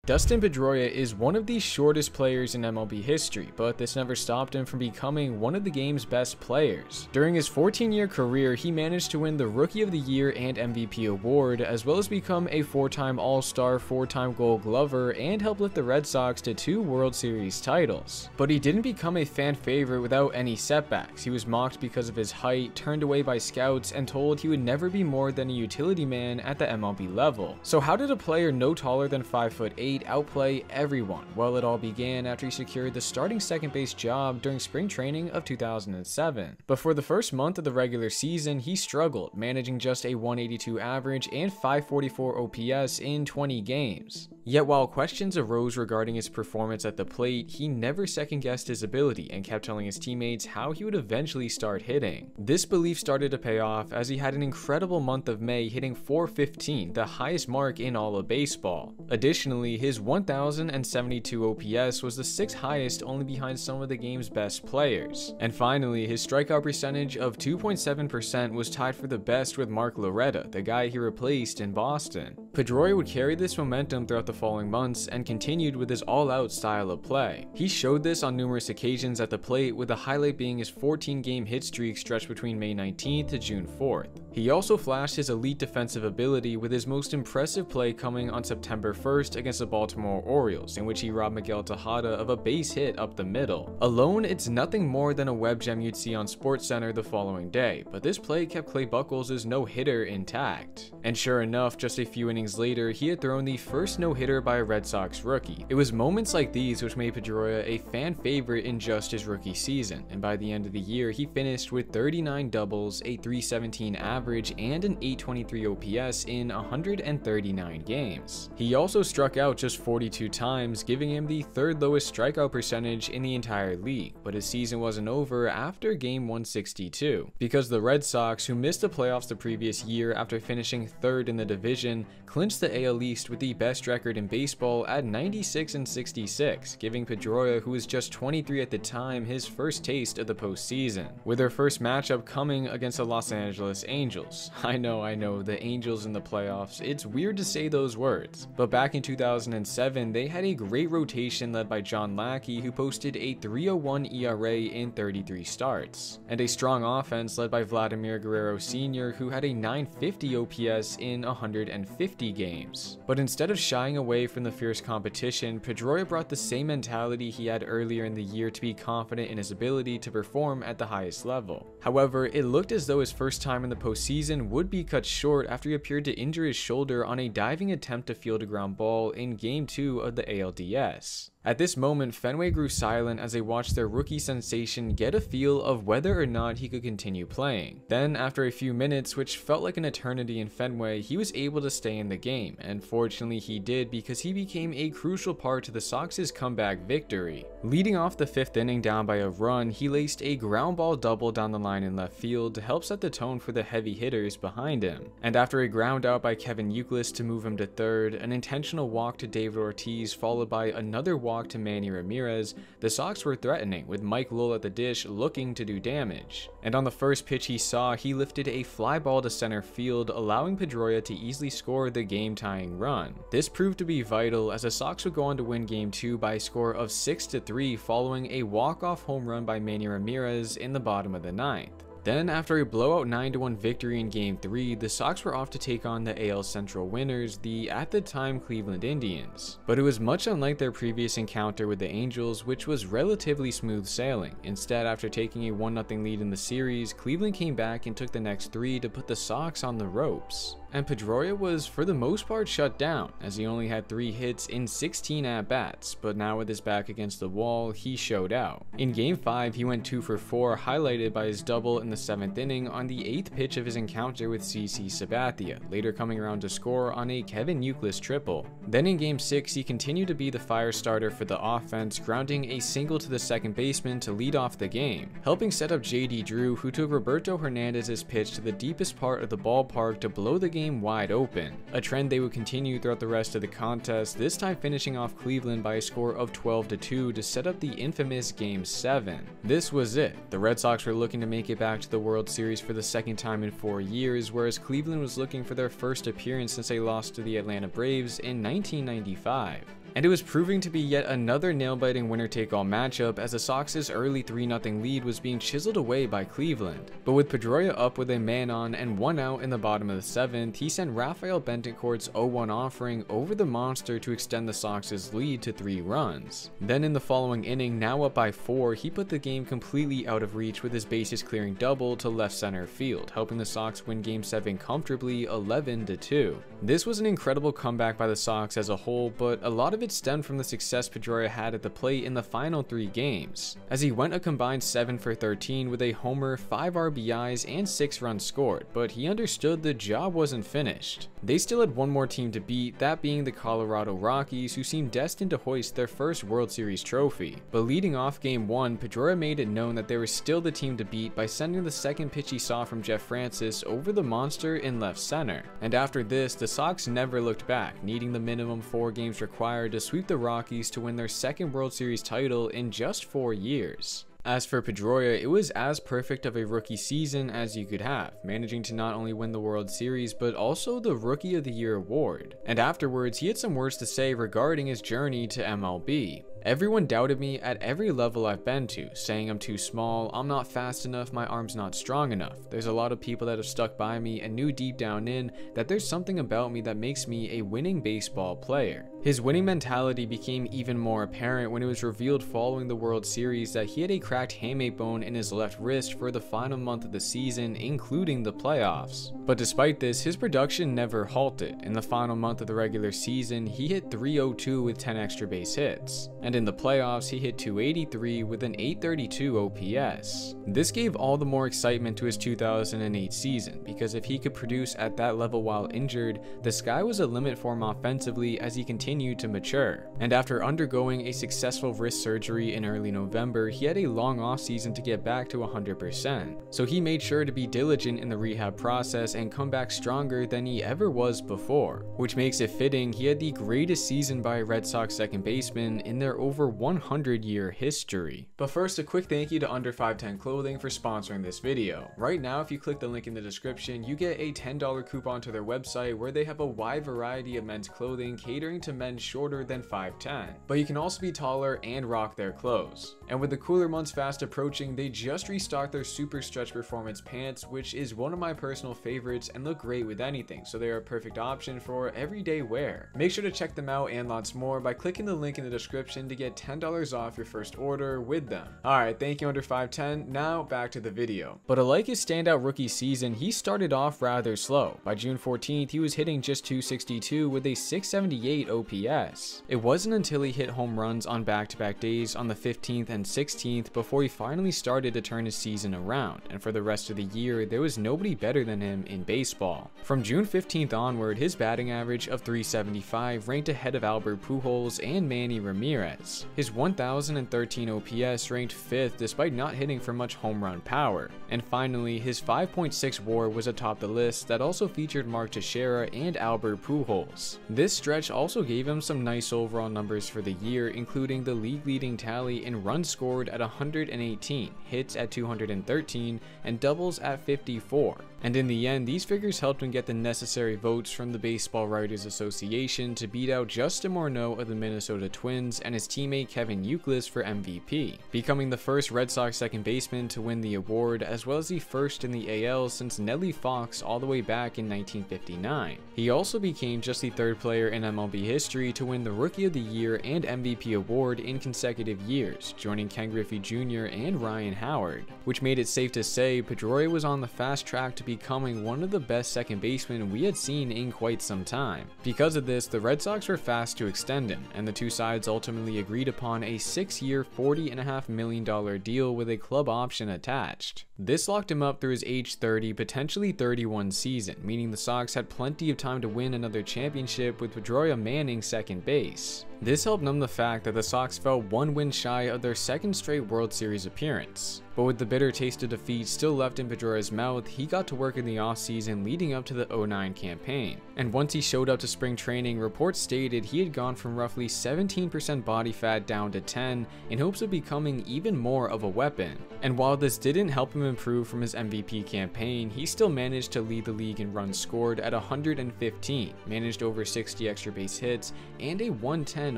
Dustin Pedroia is one of the shortest players in MLB history, but this never stopped him from becoming one of the game's best players. During his 14-year career, he managed to win the Rookie of the Year and MVP award, as well as become a 4-time All-Star, 4-time Gold Glover, and help lift the Red Sox to 2 World Series titles. But he didn't become a fan favorite without any setbacks. He was mocked because of his height, turned away by scouts, and told he would never be more than a utility man at the MLB level. So how did a player no taller than 5'8" outplay everyone? Well, it all began after he secured the starting second base job during spring training of 2007. But for the first month of the regular season, he struggled, managing just a 182 average and 544 OPS in 20 games. Yet while questions arose regarding his performance at the plate, he never second-guessed his ability and kept telling his teammates how he would eventually start hitting. This belief started to pay off as he had an incredible month of May, hitting .415, the highest mark in all of baseball. Additionally, his 1,072 OPS was the 6th highest, only behind some of the game's best players. And finally, his strikeout percentage of 2.7% was tied for the best with Mark Loretta, the guy he replaced in Boston. Pedroia would carry this momentum throughout the following months and continued with his all-out style of play. He showed this on numerous occasions at the plate, with the highlight being his 14-game hit streak stretched between May 19th to June 4th. He also flashed his elite defensive ability, with his most impressive play coming on September 1st against the Baltimore Orioles, in which he robbed Miguel Tejada of a base hit up the middle. Alone, it's nothing more than a web gem you'd see on SportsCenter the following day, but this play kept Clay Buchholz' no-hitter intact. And sure enough, just a few innings later, he had thrown the first no-hitter by a Red Sox rookie. It was moments like these which made Pedroia a fan favorite in just his rookie season, and by the end of the year, he finished with 39 doubles, a .317 average, and an .823 OPS in 139 games. He also struck out just 42 times, giving him the 3rd lowest strikeout percentage in the entire league, but his season wasn't over after game 162, because the Red Sox, who missed the playoffs the previous year after finishing 3rd in the division, clinched the AL East with the best record in baseball at 96-66, giving Pedroia, who was just 23 at the time, his first taste of the postseason, with their first matchup coming against the Los Angeles Angels. I know, the Angels in the playoffs, it's weird to say those words, but back in 2007, they had a great rotation led by John Lackey, who posted a .301 ERA in 33 starts, and a strong offense led by Vladimir Guerrero Sr., who had a .950 OPS in 150 games. But instead of shying away from the fierce competition, Pedroia brought the same mentality he had earlier in the year to be confident in his ability to perform at the highest level. However, it looked as though his first time in the postseason would be cut short after he appeared to injure his shoulder on a diving attempt to field a ground ball in Game 2 of the ALDS. At this moment, Fenway grew silent as they watched their rookie sensation get a feel of whether or not he could continue playing. Then, after a few minutes, which felt like an eternity in Fenway, he was able to stay in the game, and fortunately he did, because he became a crucial part to the Sox's comeback victory. Leading off the 5th inning down by a run, he laced a ground ball double down the line in left field to help set the tone for the heavy hitters behind him. And after a ground out by Kevin Youkilis to move him to 3rd, an intentional walk to David Ortiz followed by another walk to Manny Ramirez, the Sox were threatening, with Mike Lowell at the dish looking to do damage. And on the first pitch he saw, he lifted a fly ball to center field, allowing Pedroia to easily score the game-tying run. This proved to be vital, as the Sox would go on to win Game 2 by a score of 6-3 following a walk-off home run by Manny Ramirez in the bottom of the 9th. Then, after a blowout 9-1 victory in Game 3, the Sox were off to take on the AL Central winners, the at the time Cleveland Indians. But it was much unlike their previous encounter with the Angels, which was relatively smooth sailing. Instead, after taking a 1-0 lead in the series, Cleveland came back and took the next 3 to put the Sox on the ropes. And Pedroia was for the most part shut down, as he only had 3 hits in 16 at-bats, but now with his back against the wall, he showed out. In Game 5, he went 2 for 4, highlighted by his double in the 7th inning on the 8th pitch of his encounter with CC Sabathia, later coming around to score on a Kevin Youkilis triple. Then in Game 6, he continued to be the fire starter for the offense, grounding a single to the second baseman to lead off the game, helping set up JD Drew, who took Roberto Hernandez's pitch to the deepest part of the ballpark to blow the game wide open, a trend they would continue throughout the rest of the contest, this time finishing off Cleveland by a score of 12-2 to set up the infamous Game 7. This was it. The Red Sox were looking to make it back to the World Series for the 2nd time in 4 years, whereas Cleveland was looking for their first appearance since they lost to the Atlanta Braves in 1995. And it was proving to be yet another nail-biting winner-take-all matchup as the Sox's early 3-0 lead was being chiseled away by Cleveland. But with Pedroia up with a man on and 1 out in the bottom of the 7th, he sent Rafael Bentoncourt's 0-1 offering over the monster to extend the Sox's lead to 3 runs. Then in the following inning, now up by 4, he put the game completely out of reach with his bases clearing double to left center field, helping the Sox win Game 7 comfortably 11-2. This was an incredible comeback by the Sox as a whole, but a lot of it stemmed from the success Pedroia had at the plate in the final 3 games, as he went a combined 7 for 13 with a homer, 5 RBIs, and 6 runs scored, but he understood the job wasn't finished. They still had one more team to beat, that being the Colorado Rockies, who seemed destined to hoist their first World Series trophy. But leading off Game 1, Pedroia made it known that they were still the team to beat by sending the second pitch he saw from Jeff Francis over the monster in left center. And after this, the Sox never looked back, needing the minimum 4 games required to sweep the Rockies to win their second World Series title in just 4 years. As for Pedroia, it was as perfect of a rookie season as you could have, managing to not only win the World Series but also the Rookie of the Year award. And afterwards, he had some words to say regarding his journey to MLB. Everyone doubted me at every level I've been to, saying I'm too small, I'm not fast enough, my arm's not strong enough. There's a lot of people that have stuck by me and knew deep down in that there's something about me that makes me a winning baseball player. His winning mentality became even more apparent when it was revealed following the World Series that he had a cracked hamate bone in his left wrist for the final month of the season, including the playoffs. But despite this, his production never halted. In the final month of the regular season, he hit .302 with 10 extra base hits. And in the playoffs, he hit .283 with an .832 OPS. This gave all the more excitement to his 2008 season, because if he could produce at that level while injured, the sky was a limit for him offensively as he continued to mature. And after undergoing a successful wrist surgery in early November, he had a long offseason to get back to 100%. So he made sure to be diligent in the rehab process and come back stronger than he ever was before, which makes it fitting he had the greatest season by a Red Sox second baseman in their over 100-year history. But first, a quick thank you to Under 510 Clothing for sponsoring this video. Right now, if you click the link in the description, you get a $10 coupon to their website where they have a wide variety of men's clothing catering to men shorter than 5'10", but you can also be taller and rock their clothes. And with the cooler months fast approaching, they just restocked their Super Stretch Performance pants, which is one of my personal favorites and look great with anything, so they are a perfect option for everyday wear. Make sure to check them out and lots more by clicking the link in the description to get $10 off your first order with them. Alright, thank you Under 510, now back to the video. But like his standout rookie season, he started off rather slow. By June 14th, he was hitting just .262 with a .678 OPS. It wasn't until he hit home runs on back-to-back days on the 15th and 16th before he finally started to turn his season around, and for the rest of the year, there was nobody better than him in baseball. From June 15th onward, his batting average of .375 ranked ahead of Albert Pujols and Manny Ramirez. His 1013 OPS ranked 5th despite not hitting for much home run power. And finally, his 5.6 WAR was atop the list that also featured Mark Teixeira and Albert Pujols. This stretch also gave him some nice overall numbers for the year, including the league-leading tally in runs scored at 118, hits at 213, and doubles at 54. And in the end, these figures helped him get the necessary votes from the Baseball Writers Association to beat out Justin Morneau of the Minnesota Twins and his teammate Kevin Youkilis for MVP, becoming the first Red Sox second baseman to win the award, as well as the first in the AL since Nellie Fox all the way back in 1959. He also became just the 3rd player in MLB history to win the Rookie of the Year and MVP award in consecutive years, joining Ken Griffey Jr. and Ryan Howard, which made it safe to say Pedroia was on the fast track to becoming one of the best second basemen we had seen in quite some time. Because of this, the Red Sox were fast to extend him, and the two sides ultimately agreed upon a 6-year, $40.5 million deal with a club option attached. This locked him up through his age 30, potentially 31 season, meaning the Sox had plenty of time to win another championship with Pedroia manning second base. This helped numb the fact that the Sox fell 1 win shy of their 2nd straight World Series appearance. But with the bitter taste of defeat still left in Pedroia's mouth, he got to work in the offseason leading up to the '09 campaign. And once he showed up to spring training, reports stated he had gone from roughly 17% body fat down to 10 in hopes of becoming even more of a weapon. And while this didn't help him improved from his MVP campaign, he still managed to lead the league in runs scored at 115, managed over 60 extra base hits, and a 110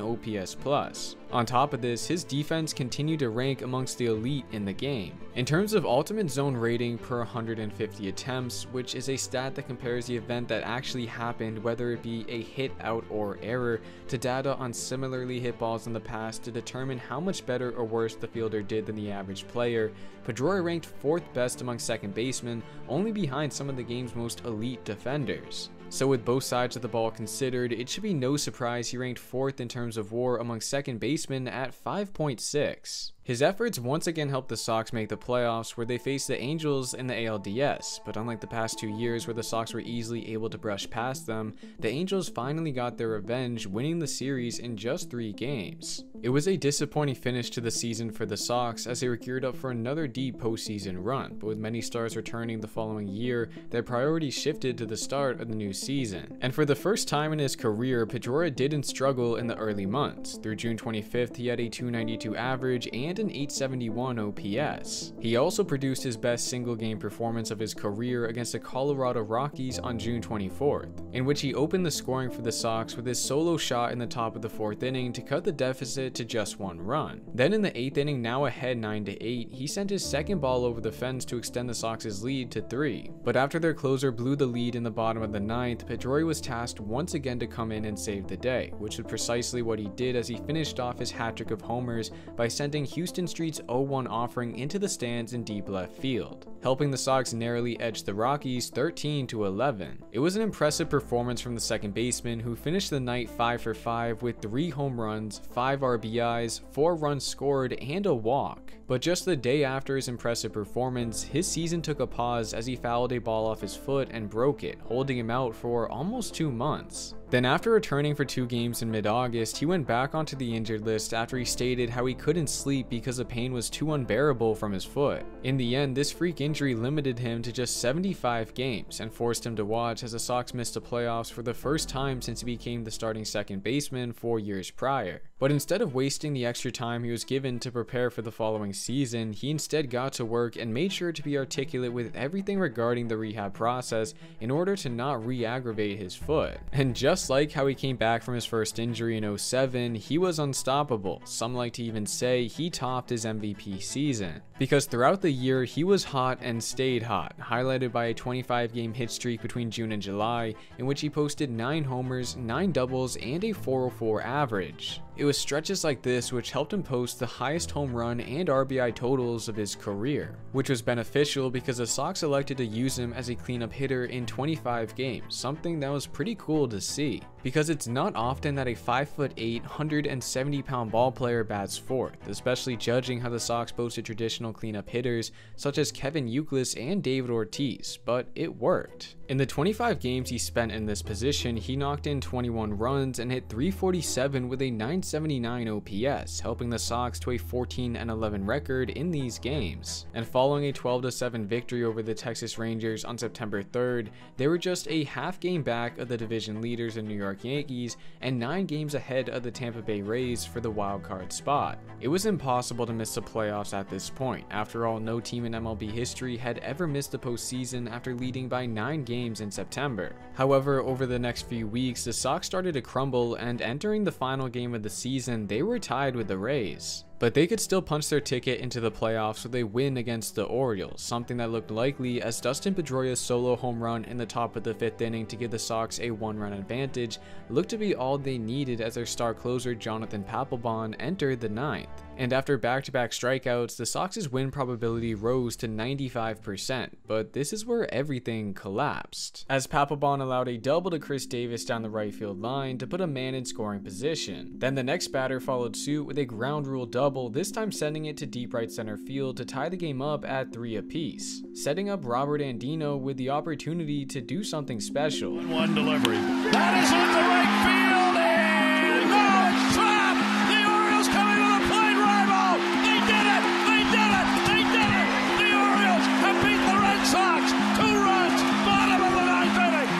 OPS plus. On top of this, his defense continued to rank amongst the elite in the game. In terms of ultimate zone rating per 150 attempts, which is a stat that compares the event that actually happened, whether it be a hit, out, or error, to data on similarly hit balls in the past to determine how much better or worse the fielder did than the average player, Pedroia ranked 4th best among second basemen, only behind some of the game's most elite defenders. So with both sides of the ball considered, it should be no surprise he ranked 4th in terms of WAR among second basemen at 5.6. His efforts once again helped the Sox make the playoffs, where they faced the Angels in the ALDS, but unlike the past 2 years where the Sox were easily able to brush past them, the Angels finally got their revenge, winning the series in just 3 games. It was a disappointing finish to the season for the Sox as they were geared up for another deep postseason run, but with many stars returning the following year, their priorities shifted to the start of the new season. And for the first time in his career, Pedroia didn't struggle in the early months. Through June 25th, he had a .292 average and an .871 OPS. He also produced his best single game performance of his career against the Colorado Rockies on June 24th, in which he opened the scoring for the Sox with his solo shot in the top of the 4th inning to cut the deficit to just 1 run. Then in the 8th inning, now ahead 9-8, he sent his second ball over the fence to extend the Sox's lead to 3. But after their closer blew the lead in the bottom of the 9th, Pedroia was tasked once again to come in and save the day, which is precisely what he did as he finished off his hat-trick of homers by sending Houston Street's 0-1 offering into the stands in deep left field, helping the Sox narrowly edge the Rockies 13-11. It was an impressive performance from the second baseman, who finished the night 5 for 5 with 3 home runs, 5 RBIs, 4 runs scored, and a walk. But just the day after his impressive performance, his season took a pause as he fouled a ball off his foot and broke it, holding him out for almost 2 months. Then after returning for 2 games in mid-August, he went back onto the injured list after he stated how he couldn't sleep because the pain was too unbearable from his foot. In the end, this freak injury limited him to just 75 games and forced him to watch as the Sox missed the playoffs for the first time since he became the starting second baseman 4 years prior. But instead of wasting the extra time he was given to prepare for the following season, he instead got to work and made sure to be articulate with everything regarding the rehab process in order to not re-aggravate his foot. And just like how he came back from his first injury in 2007, he was unstoppable. Some like to even say he topped his MVP season, because throughout the year he was hot and stayed hot, highlighted by a 25-game hit streak between June and July in which he posted 9 homers, 9 doubles, and a .404 average. It was stretches like this which helped him post the highest home run and RBI totals of his career, which was beneficial because the Sox elected to use him as a cleanup hitter in 25 games, something that was pretty cool to see, because it's not often that a 5'8", 170-pound ball player bats 4th, especially judging how the Sox posted traditional cleanup hitters such as Kevin Youkilis and David Ortiz, but it worked. In the 25 games he spent in this position, he knocked in 21 runs and hit .347 with a .979 OPS, helping the Sox to a 14-11 record in these games. And following a 12-7 victory over the Texas Rangers on September 3rd, they were just a half game back of the division leaders in New York Yankees and 9 games ahead of the Tampa Bay Rays for the wild card spot. It was impossible to miss the playoffs at this point. After all, no team in MLB history had ever missed the postseason after leading by 9 games in September. However, over the next few weeks, the Sox started to crumble, and entering the final game of the season, they were tied with the Rays. But they could still punch their ticket into the playoffs with a win against the Orioles, something that looked likely as Dustin Pedroia's solo home run in the top of the 5th inning to give the Sox a 1-run advantage looked to be all they needed as their star closer Jonathan Papelbon entered the 9th. And after back-to-back strikeouts, the Sox's win probability rose to 95%, but this is where everything collapsed, as Papelbon allowed a double to Chris Davis down the right field line to put a man in scoring position. Then the next batter followed suit with a ground rule double, this time sending it to deep right center field to tie the game up at 3 apiece, setting up Robert Andino with the opportunity to do something special. 1 delivery. That is on the right field, and no, it's trapped! The Orioles coming to the plate, rival! They did it! They did it! They did it! The Orioles have beat the Red Sox! 2 runs, bottom of the 9th inning!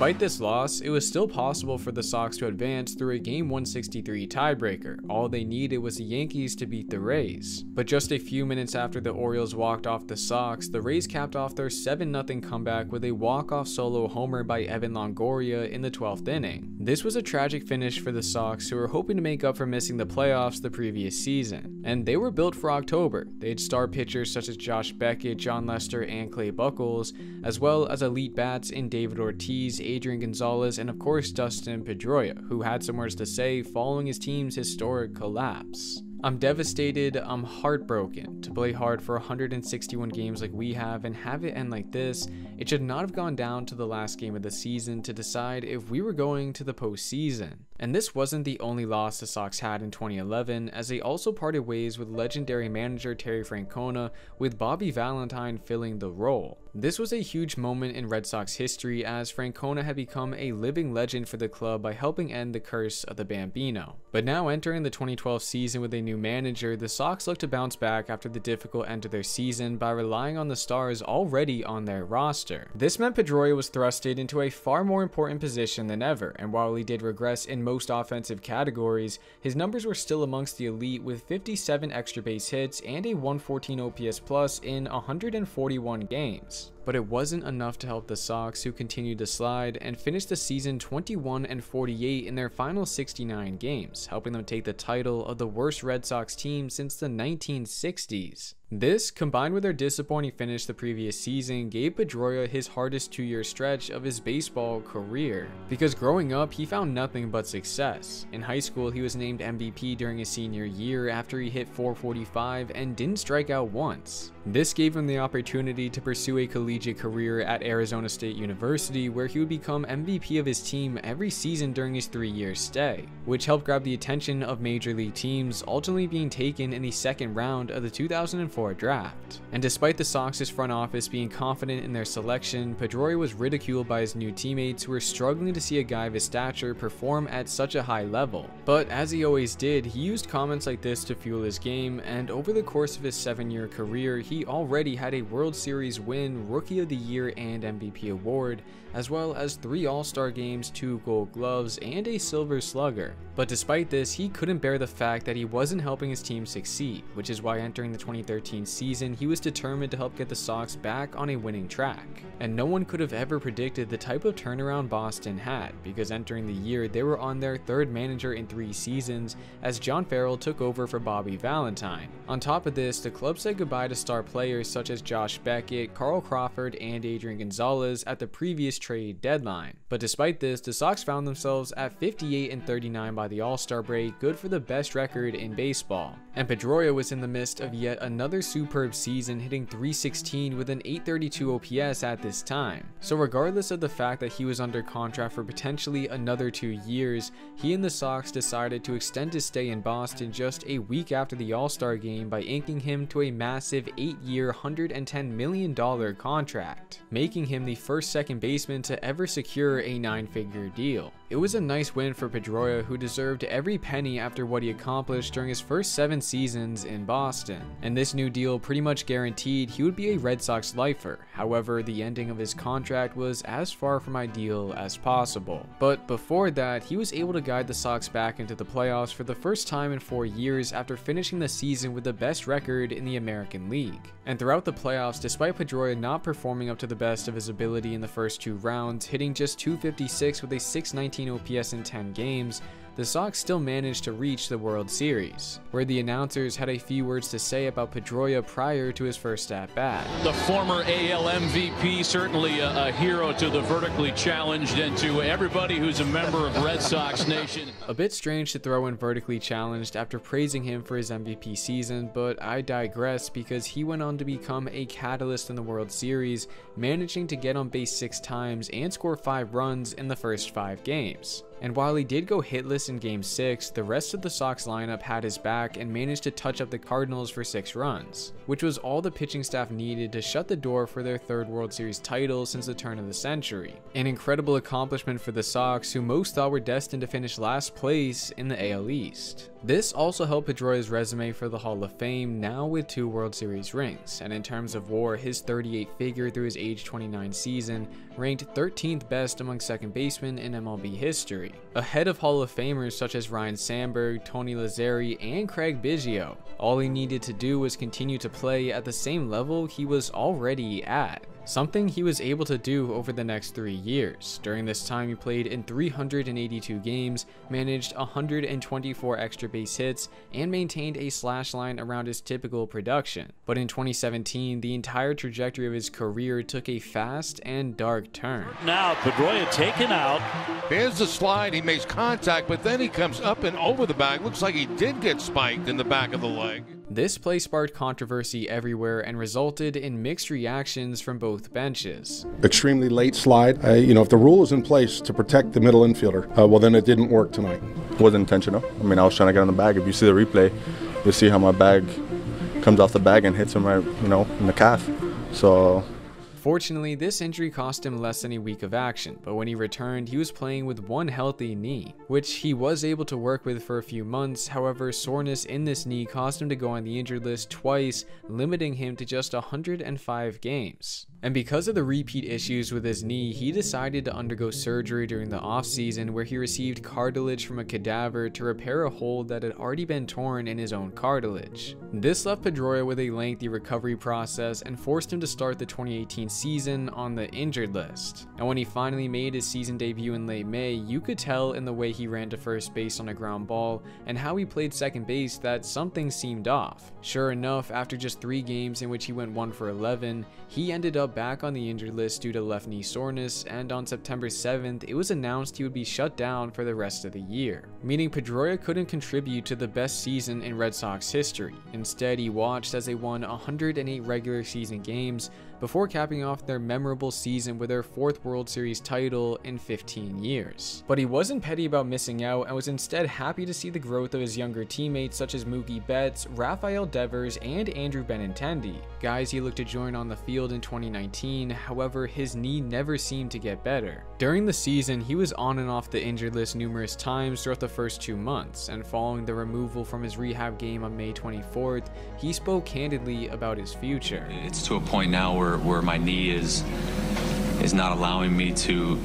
Despite this loss, it was still possible for the Sox to advance through a Game 163 tiebreaker. All they needed was the Yankees to beat the Rays. But just a few minutes after the Orioles walked off the Sox, the Rays capped off their 7-0 comeback with a walk-off solo homer by Evan Longoria in the 12th inning. This was a tragic finish for the Sox, who were hoping to make up for missing the playoffs the previous season. And they were built for October. They had star pitchers such as Josh Beckett, John Lester, and Clay Buchholz, as well as elite bats in David Ortiz, Adrian Gonzalez, and of course Dustin Pedroia, who had some words to say following his team's historic collapse. I'm devastated, I'm heartbroken. To play hard for 161 games like we have and have it end like this, it should not have gone down to the last game of the season to decide if we were going to the postseason. And this wasn't the only loss the Sox had in 2011, as they also parted ways with legendary manager Terry Francona, with Bobby Valentine filling the role. This was a huge moment in Red Sox history, as Francona had become a living legend for the club by helping end the curse of the Bambino. But now entering the 2012 season with a new manager, the Sox look to bounce back after the difficult end of their season by relying on the stars already on their roster. This meant Pedroia was thrusted into a far more important position than ever, and while he did regress in most offensive categories, his numbers were still amongst the elite with 57 extra base hits and a 114 OPS plus in 141 games. But it wasn't enough to help the Sox, who continued to slide and finished the season 21-48 in their final 69 games, helping them take the title of the worst Red Sox team since the 1960s. This, combined with their disappointing finish the previous season, gave Pedroia his hardest 2-year stretch of his baseball career. Because growing up, he found nothing but success. In high school, he was named MVP during his senior year after he hit .445 and didn't strike out once. This gave him the opportunity to pursue a collegiate career at Arizona State University, where he would become MVP of his team every season during his 3-year stay, which helped grab the attention of major league teams, ultimately being taken in the second round of the 2004 draft. And despite the Sox's front office being confident in their selection, Pedroia was ridiculed by his new teammates, who were struggling to see a guy of his stature perform at such a high level. But as he always did, he used comments like this to fuel his game, and over the course of his 7-year career, he already had a World Series win, Rookie of the Year, and MVP award, as well as 3 All-Star games, 2 Gold Gloves, and a Silver Slugger. But despite this, he couldn't bear the fact that he wasn't helping his team succeed, which is why entering the 2013 season, he was determined to help get the Sox back on a winning track. And no one could have ever predicted the type of turnaround Boston had, because entering the year, they were on their 3rd manager in 3 seasons, as John Farrell took over for Bobby Valentine. On top of this, the club said goodbye to star players such as Josh Beckett, Carl Crawford, and Adrian Gonzalez at the previous trade deadline. But despite this, the Sox found themselves at 58-39 by the All-Star break, good for the best record in baseball. And Pedroia was in the midst of yet another superb season, hitting .316 with an .832 OPS at this time. So regardless of the fact that he was under contract for potentially another 2 years, he and the Sox decided to extend his stay in Boston just a week after the All-Star game by inking him to a massive 8-year, $110 million contract, making him the first second baseman to ever secure a 9-figure deal. It was a nice win for Pedroia, who deserved every penny after what he accomplished during his first 7 seasons in Boston. And this new deal pretty much guaranteed he would be a Red Sox lifer. However, the ending of his contract was as far from ideal as possible. But before that, he was able to guide the Sox back into the playoffs for the first time in 4 years after finishing the season with the best record in the American League. And throughout the playoffs, despite Pedroia not performing up to the best of his ability in the first 2 rounds, hitting just .256 with a .619 OPS in 10 games, the Sox still managed to reach the World Series, where the announcers had a few words to say about Pedroia prior to his first at-bat. The former AL MVP, certainly a hero to the vertically challenged and to everybody who's a member of Red Sox Nation. A bit strange to throw in vertically challenged after praising him for his MVP season, but I digress, because he went on to become a catalyst in the World Series, managing to get on base 6 times and score 5 runs in the first 5 games. And while he did go hitless in Game 6, the rest of the Sox lineup had his back and managed to touch up the Cardinals for 6 runs, which was all the pitching staff needed to shut the door for their 3rd World Series title since the turn of the century. An incredible accomplishment for the Sox, who most thought were destined to finish last place in the AL East. This also helped Pedroia's resume for the Hall of Fame, now with 2 World Series rings, and in terms of WAR, his 38 figure through his age 29 season ranked 13th best among second basemen in MLB history, ahead of Hall of Famers such as Ryne Sandberg, Tony Lazzeri, and Craig Biggio. All he needed to do was continue to play at the same level he was already at, something he was able to do over the next 3 years. During this time, he played in 382 games, managed 124 extra base hits, and maintained a slash line around his typical production. But in 2017, the entire trajectory of his career took a fast and dark turn. Now Pedroia taken out. Here's the slide. He makes contact, but then he comes up and over the bag. Looks like he did get spiked in the back of the leg. This play sparked controversy everywhere and resulted in mixed reactions from both benches. Extremely late slide. If the rule is in place to protect the middle infielder, well, then it didn't work tonight. It wasn't intentional. I mean, I was trying to get on the bag. If you see the replay, you'll see how my bag comes off the bag and hits him right, in the calf. So. Fortunately, this injury cost him less than a week of action, but when he returned, he was playing with one healthy knee, which he was able to work with for a few months. However, soreness in this knee caused him to go on the injured list twice, limiting him to just 105 games. And because of the repeat issues with his knee, he decided to undergo surgery during the offseason, where he received cartilage from a cadaver to repair a hole that had already been torn in his own cartilage. This left Pedroia with a lengthy recovery process and forced him to start the 2018 season on the injured list. And when he finally made his season debut in late May, you could tell in the way he ran to first base on a ground ball and how he played second base that something seemed off. Sure enough, after just 3 games in which he went 1 for 11, he ended up back on the injured list due to left knee soreness, and on September 7th, it was announced he would be shut down for the rest of the year, meaning Pedroia couldn't contribute to the best season in Red Sox history. Instead, he watched as they won 108 regular season games before capping off their memorable season with their 4th World Series title in 15 years. But he wasn't petty about missing out and was instead happy to see the growth of his younger teammates such as Mookie Betts, Rafael Devers, and Andrew Benintendi, guys he looked to join on the field in 2019. However, his knee never seemed to get better. During the season, he was on and off the injured list numerous times throughout the first 2 months, and following the removal from his rehab game on May 24th, he spoke candidly about his future. It's to a point now where my knee is not allowing me to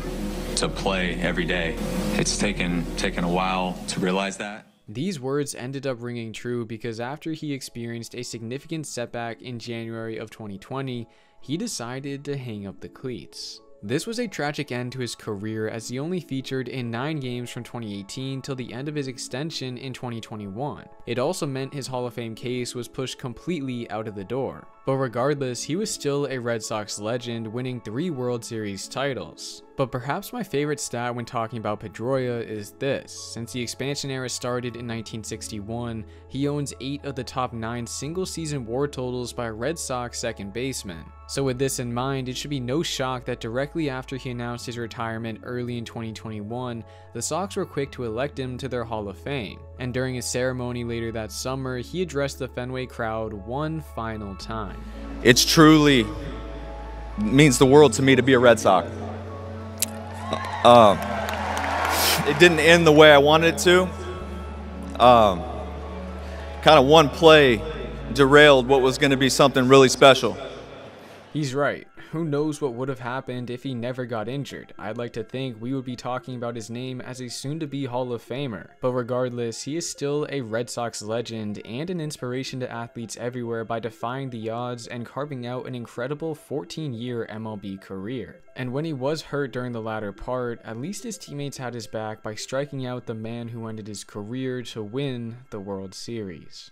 play every day. It's taken a while to realize that. These words ended up ringing true because after he experienced a significant setback in January of 2020, he decided to hang up the cleats. This was a tragic end to his career, as he only featured in 9 games from 2018 till the end of his extension in 2021. It also meant his Hall of Fame case was pushed completely out of the door. But regardless, he was still a Red Sox legend, winning 3 World Series titles. But perhaps my favorite stat when talking about Pedroia is this: since the expansion era started in 1961, he owns 8 of the top 9 single-season WAR totals by a Red Sox second baseman. So with this in mind, it should be no shock that directly after he announced his retirement early in 2021, the Sox were quick to elect him to their Hall of Fame. And during his ceremony later that summer, he addressed the Fenway crowd one final time. It's truly means the world to me to be a Red Sox. It didn't end the way I wanted it to. Kind of one play derailed what was going to be something really special. He's right. Who knows what would have happened if he never got injured? I'd like to think we would be talking about his name as a soon-to-be Hall of Famer. But regardless, he is still a Red Sox legend and an inspiration to athletes everywhere by defying the odds and carving out an incredible 14-year MLB career. And when he was hurt during the latter part, at least his teammates had his back by striking out the man who ended his career to win the World Series.